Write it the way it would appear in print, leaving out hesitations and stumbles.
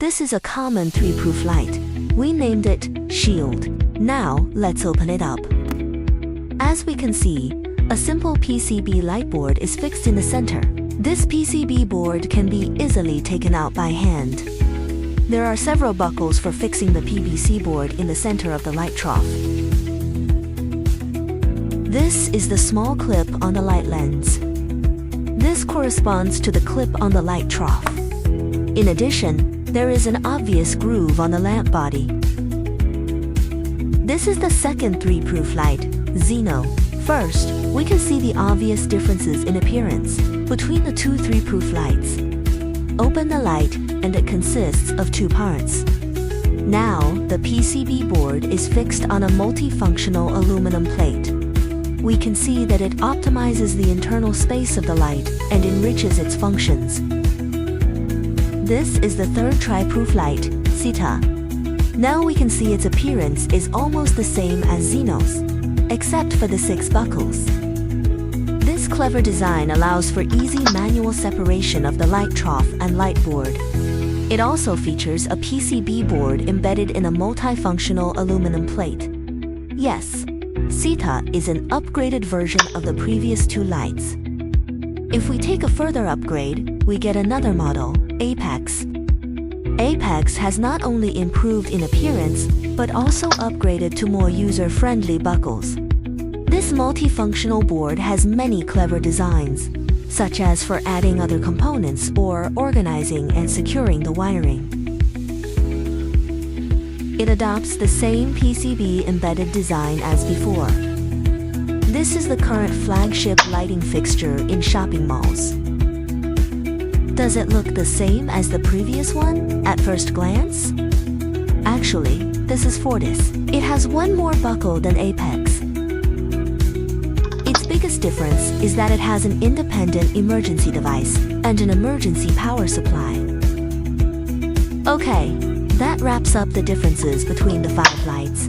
This is a common 3-proof light. We named it Shield. Now, let's open it up. As we can see, a simple PCB light board is fixed in the center. This PCB board can be easily taken out by hand. There are several buckles for fixing the PVC board in the center of the light trough. This is the small clip on the light lens. This corresponds to the clip on the light trough. In addition, there is an obvious groove on the lamp body. This is the second 3-proof light, Xeno. First, we can see the obvious differences in appearance between the two 3-proof lights. Open the light, and it consists of 2 parts. Now, the PCB board is fixed on a multifunctional aluminum plate. We can see that it optimizes the internal space of the light and enriches its functions. This is the third tri-proof light, Sita. Now we can see its appearance is almost the same as Xeno's, except for the 6 buckles. This clever design allows for easy manual separation of the light trough and light board. It also features a PCB board embedded in a multifunctional aluminum plate. Yes, Sita is an upgraded version of the previous 2 lights. If we take a further upgrade, we get another model, Apex. Apex has not only improved in appearance, but also upgraded to more user-friendly buckles. This multifunctional board has many clever designs, such as for adding other components or organizing and securing the wiring. It adopts the same PCB embedded design as before. This is the current flagship lighting fixture in shopping malls. Does it look the same as the previous one at first glance? Actually, this is Fortis. It has 1 more buckle than Apex. Its biggest difference is that it has an independent emergency device and an emergency power supply. Okay, that wraps up the differences between the 5 lights.